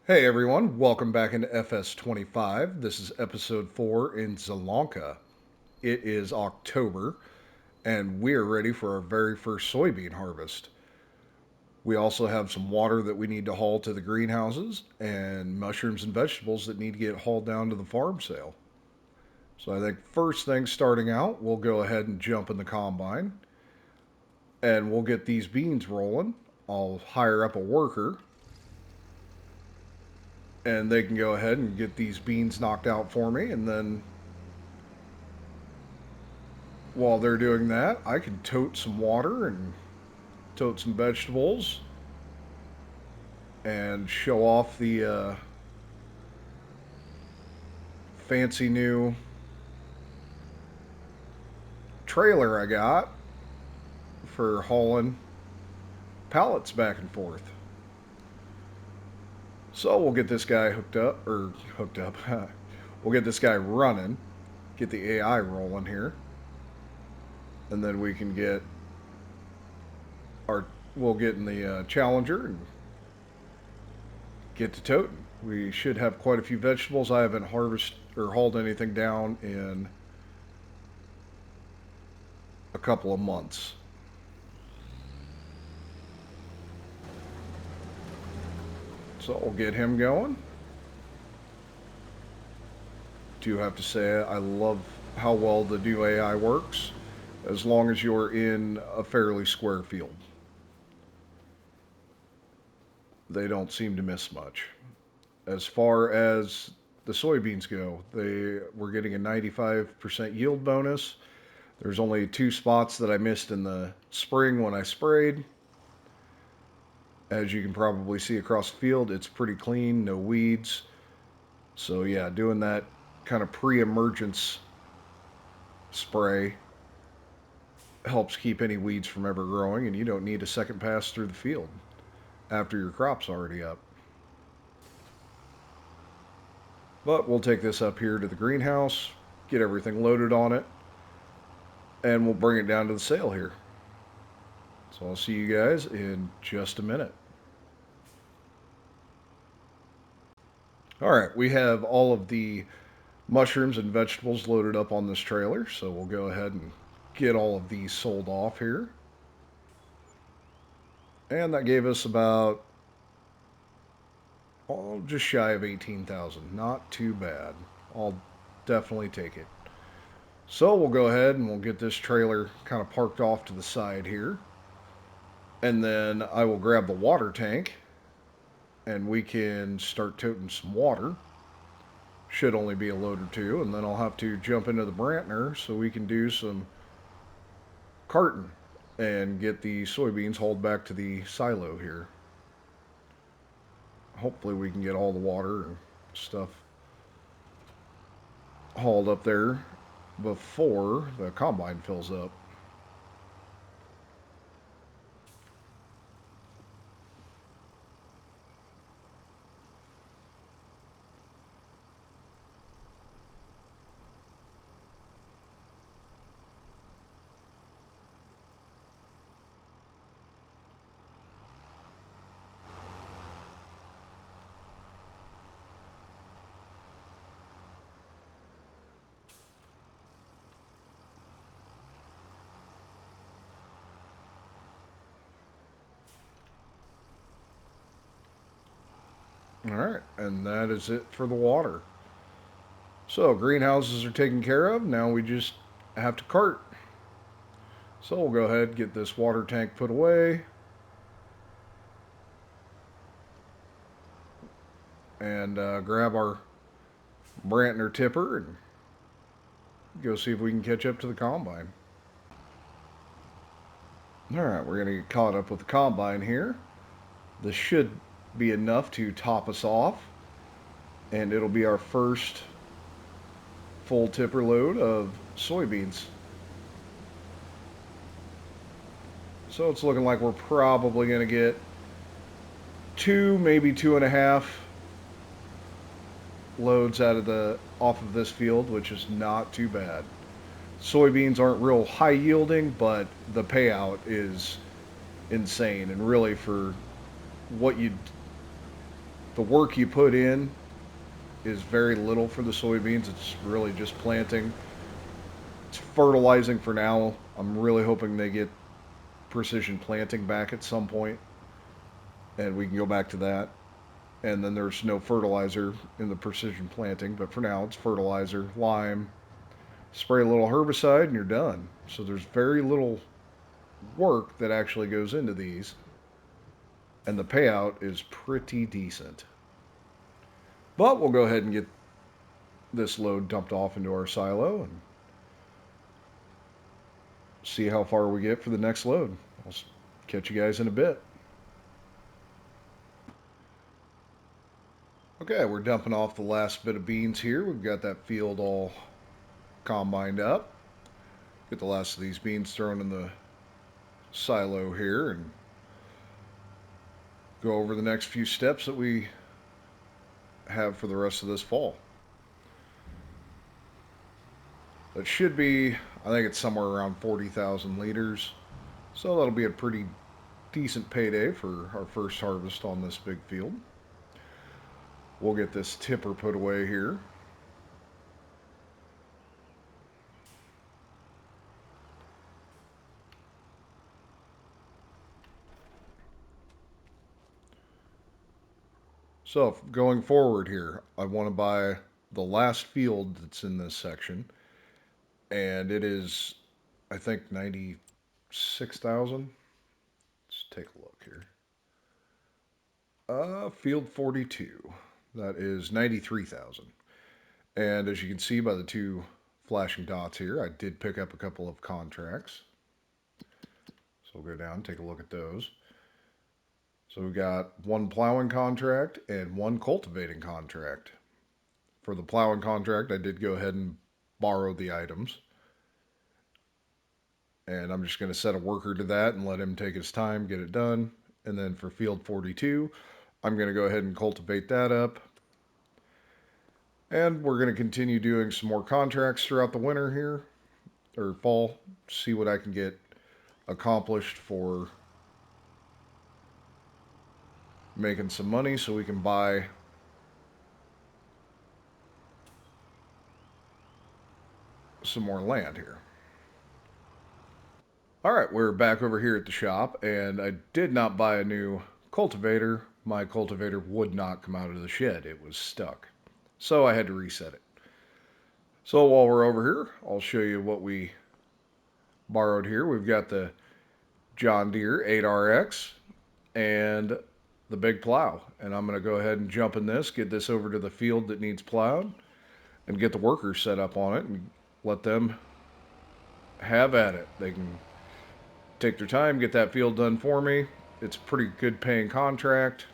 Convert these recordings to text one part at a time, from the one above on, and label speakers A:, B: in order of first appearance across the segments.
A: Hey everyone, welcome back into FS25. This is episode 4 in Sri. It is October, and we are ready for our very first soybean harvest. We also have some water that we need to haul to the greenhouses, and mushrooms and vegetables that need to get hauled down to the farm sale. So I think first thing starting out, we'll go ahead and jump in the combine, and we'll get these beans rolling. I'll hire up a worker and they can go ahead and get these beans knocked out for me. And then while they're doing that, I can tote some water and tote some vegetables and show off the fancy new trailer I got for hauling pallets back and forth. So we'll get this guy hooked up. We'll get this guy running, get the AI rolling here, and then we can get our we'll get in the Challenger and get to toting. We should have quite a few vegetables. I haven't harvested or hauled anything down in a couple of months. So we'll get him going. Do have to say I love how well the new AI works, as long as you're in a fairly square field. They don't seem to miss much. As far as the soybeans go, they were getting a 95% yield bonus. There's only two spots that I missed in the spring when I sprayed. As you can probably see across the field, it's pretty clean, no weeds. So yeah, doing that kind of pre-emergence spray helps keep any weeds from ever growing, and you don't need a second pass through the field after your crop's already up. But we'll take this up here to the greenhouse, get everything loaded on it, and we'll bring it down to the sale here. So I'll see you guys in just a minute. All right, we have all of the mushrooms and vegetables loaded up on this trailer, so we'll go ahead and get all of these sold off here. And that gave us about, oh, just shy of 18,000. Not too bad. I'll definitely take it. So we'll go ahead and we'll get this trailer kind of parked off to the side here. And then I will grab the water tank and we can start toting some water. Should only be a load or two, and then I'll have to jump into the Brantner so we can do some carton and get the soybeans hauled back to the silo here. Hopefully we can get all the water and stuff hauled up there before the combine fills up. All right, and that is it for the water. So greenhouses are taken care of. Now we just have to cart. So we'll go ahead and get this water tank put away and grab our Brantner tipper and go see if we can catch up to the combine. All right, we're going to get caught up with the combine here. This should be enough to top us off, and it'll be our first full tipper load of soybeans. So it's looking like we're probably going to get two, maybe two and a half loads off of this field, which is not too bad. Soybeans aren't real high yielding, but the payout is insane, and really for what you The work you put in is very little for the soybeans. It's really just planting. It's fertilizing for now. I'm really hoping they get precision planting back at some point, and we can go back to that. And then there's no fertilizer in the precision planting, but for now it's fertilizer, lime, spray a little herbicide, and you're done. So there's very little work that actually goes into these, and the payout is pretty decent. But we'll go ahead and get this load dumped off into our silo and see how far we get for the next load. I'll catch you guys in a bit. Okay, we're dumping off the last bit of beans here. We've got that field all combined up. Get the last of these beans thrown in the silo here and go over the next few steps that we have for the rest of this fall. That should be, I think it's somewhere around 40,000 liters. So that'll be a pretty decent payday for our first harvest on this big field. We'll get this tipper put away here. So going forward here, I want to buy the last field that's in this section, and it is, I think, 96,000. Let's take a look here. Field 42. That is 93,000. And as you can see by the two flashing dots here, I did pick up a couple of contracts. So we'll go down and take a look at those. So we've got one plowing contract and one cultivating contract. For the plowing contract, I did go ahead and borrow the items. And I'm just going to set a worker to that and let him take his time, get it done. And then for field 42, I'm going to go ahead and cultivate that up. And we're going to continue doing some more contracts throughout the winter here, or fall, see what I can get accomplished for making some money so we can buy some more land here. All right, we're back over here at the shop, and I did not buy a new cultivator. My cultivator would not come out of the shed. It was stuck. So I had to reset it. So while we're over here, I'll show you what we borrowed here. We've got the John Deere 8RX and the big plow. And I'm going to go ahead and jump in this, get this over to the field that needs plowed, and get the workers set up on it and let them have at it. They can take their time, get that field done for me. It's a pretty good paying contract.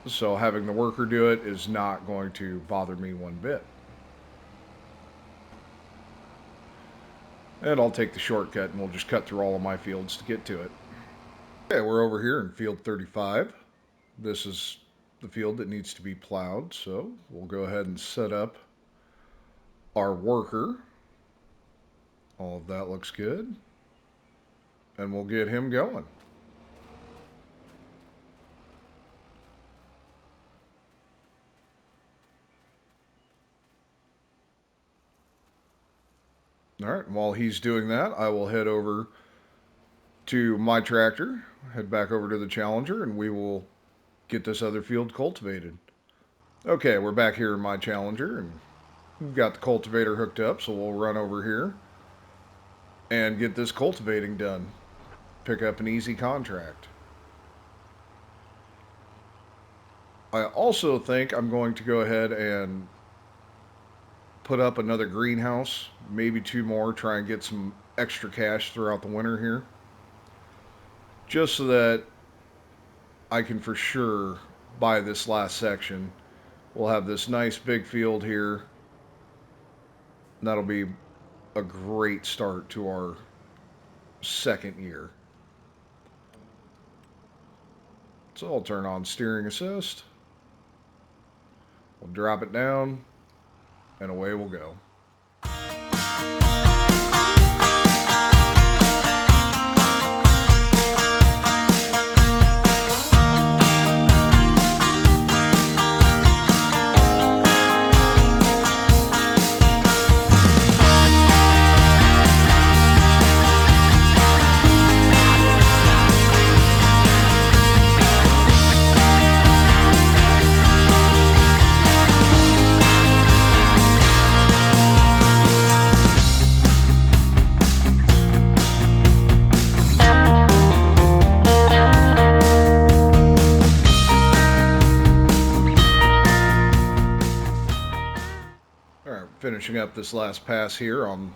A: So having the worker do it is not going to bother me one bit. And I'll take the shortcut and we'll just cut through all of my fields to get to it. Okay, we're over here in field 35. This is the field that needs to be plowed, so we'll go ahead and set up our worker. All of that looks good. And we'll get him going. All right, and while he's doing that, I will head over to my tractor, head back over to the Challenger, and we will get this other field cultivated. Okay, we're back here in my Challenger, and we've got the cultivator hooked up, so we'll run over here and get this cultivating done. Pick up an easy contract. I also think I'm going to go ahead and put up another greenhouse, maybe two more, try and get some extra cash throughout the winter here. Just so that I can for sure buy this last section. We'll have this nice big field here. That'll be a great start to our second year. So I'll turn on steering assist. We'll drop it down, and away we'll go. finishing up this last pass here on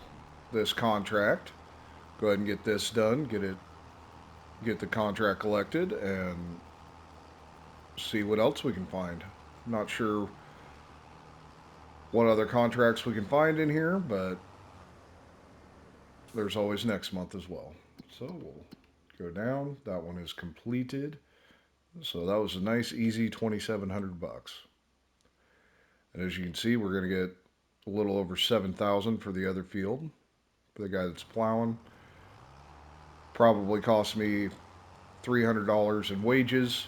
A: this contract. Go ahead and get this done. Get the contract collected, and see what else we can find. Not sure what other contracts we can find in here, but there's always next month as well. So we'll go down. That one is completed. So that was a nice, easy 2,700 bucks. And as you can see, we're going to get a little over 7,000 for the other field. For the guy that's plowing, probably cost me $300 in wages.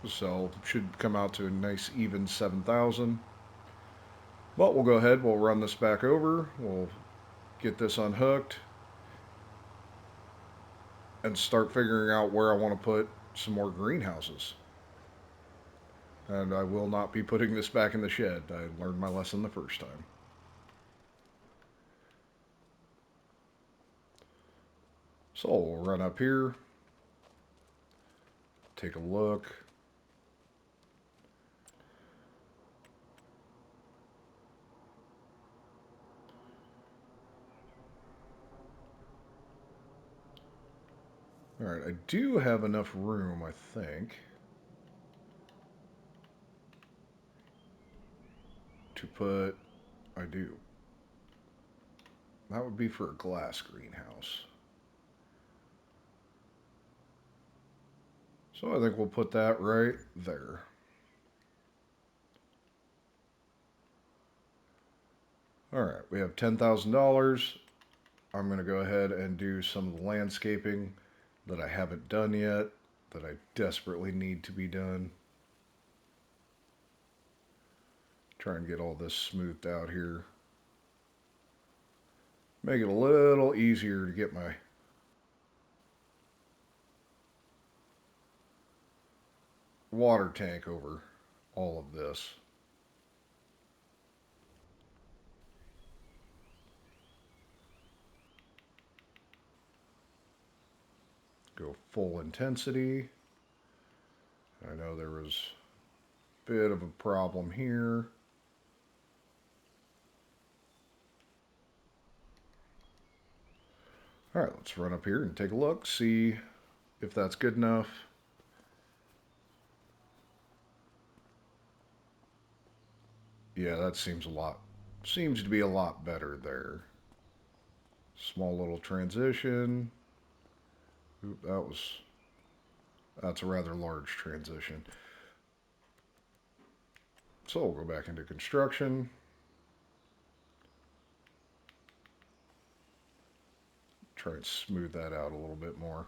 A: So should come out to a nice even 7,000. But we'll go ahead, we'll run this back over, we'll get this unhooked, and start figuring out where I want to put some more greenhouses. And I will not be putting this back in the shed. I learned my lesson the first time. So we'll run up here, take a look. All right, I do have enough room, I think, to put, I do. That would be for a glass greenhouse. So I think we'll put that right there. All right, we have $10,000. I'm going to go ahead and do some of the landscaping that I haven't done yet, that I desperately need to be done. Try and get all this smoothed out here. Make it a little easier to get my water tank over all of this. Go full intensity. I know there was a bit of a problem here. All right, let's run up here and take a look, see if that's good enough. Yeah, that seems to be a lot better there. Small little transition. Oop, that's a rather large transition. So we'll go back into construction. Try and smooth that out a little bit more.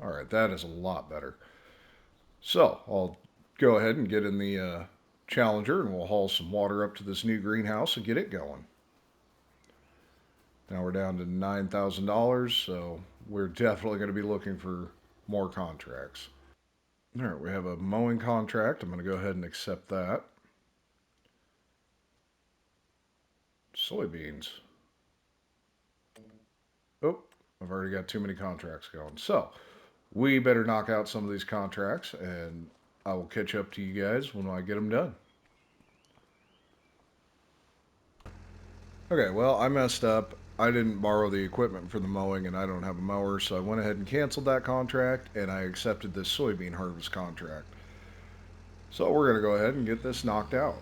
A: All right, that is a lot better. So I'll go ahead and get in the Challenger, and we'll haul some water up to this new greenhouse and get it going. Now we're down to $9,000, so we're definitely going to be looking for more contracts. All right, we have a mowing contract. I'm going to go ahead and accept that. Soybeans. Oh, I've already got too many contracts going. So we better knock out some of these contracts, and I will catch up to you guys when I get them done. Okay, well, I messed up. I didn't borrow the equipment for the mowing, and I don't have a mower, so I went ahead and canceled that contract, and I accepted this soybean harvest contract. So we're going to go ahead and get this knocked out.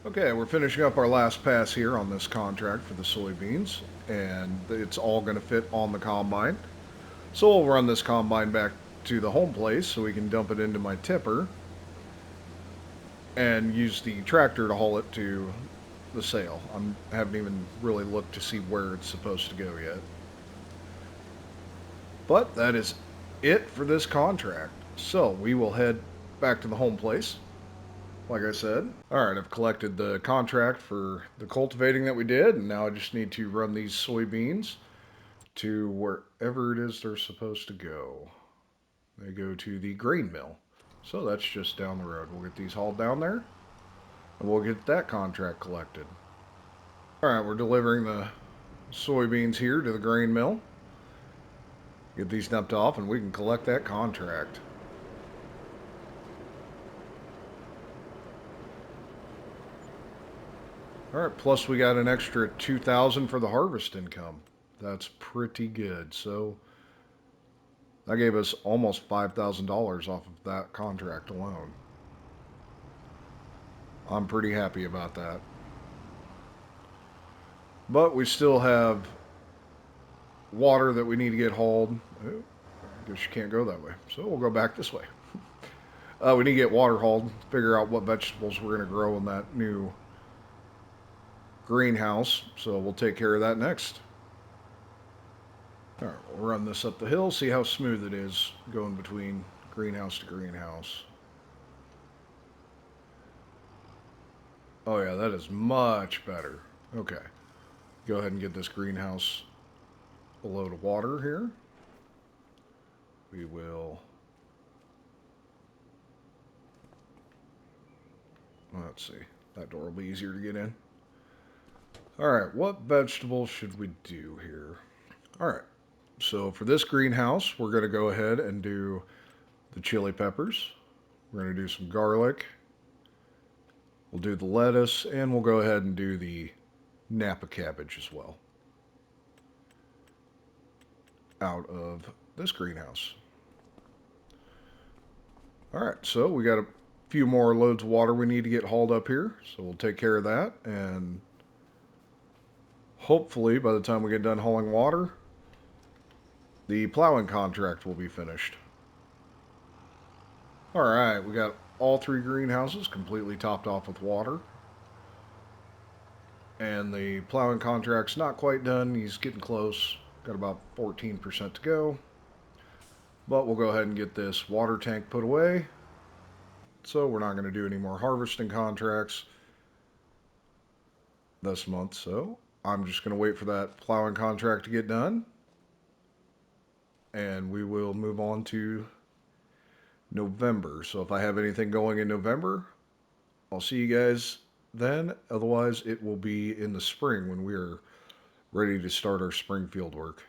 A: Okay, we're finishing up our last pass here on this contract for the soybeans, and it's all going to fit on the combine. So we'll run this combine back to the home place so we can dump it into my tipper and use the tractor to haul it to the sale. I haven't even really looked to see where it's supposed to go yet. But that is it for this contract. So we will head back to the home place, like I said. All right, I've collected the contract for the cultivating that we did, and now I just need to run these soybeans to wherever it is they're supposed to go. They go to the grain mill. So that's just down the road. We'll get these hauled down there, and we'll get that contract collected. All right, we're delivering the soybeans here to the grain mill. Get these dumped off, and we can collect that contract. All right, plus we got an extra 2,000 for the harvest income. That's pretty good. So that gave us almost $5,000 off of that contract alone. I'm pretty happy about that. But we still have water that we need to get hauled. Oh, I guess you can't go that way. So we'll go back this way. We need to get water hauled, figure out what vegetables we're going to grow in that new greenhouse. So we'll take care of that next. All right, we'll run this up the hill, see how smooth it is going between greenhouse to greenhouse. Oh yeah, that is much better. Okay, go ahead and get this greenhouse a load of water here. We will, let's see, that door will be easier to get in. All right, what vegetables should we do here? All right, so for this greenhouse, we're going to go ahead and do the chili peppers. We're going to do some garlic. We'll do the lettuce, and we'll go ahead and do the Napa cabbage as well out of this greenhouse. All right, so we got a few more loads of water we need to get hauled up here, so we'll take care of that, and hopefully by the time we get done hauling water, the plowing contract will be finished. All right, we got all three greenhouses completely topped off with water. And the plowing contract's not quite done. He's getting close. Got about 14% to go. But we'll go ahead and get this water tank put away. So we're not going to do any more harvesting contracts this month. So I'm just going to wait for that plowing contract to get done. And we will move on to November. So if I have anything going in November, I'll see you guys then. Otherwise, it will be in the spring when we are ready to start our spring field work.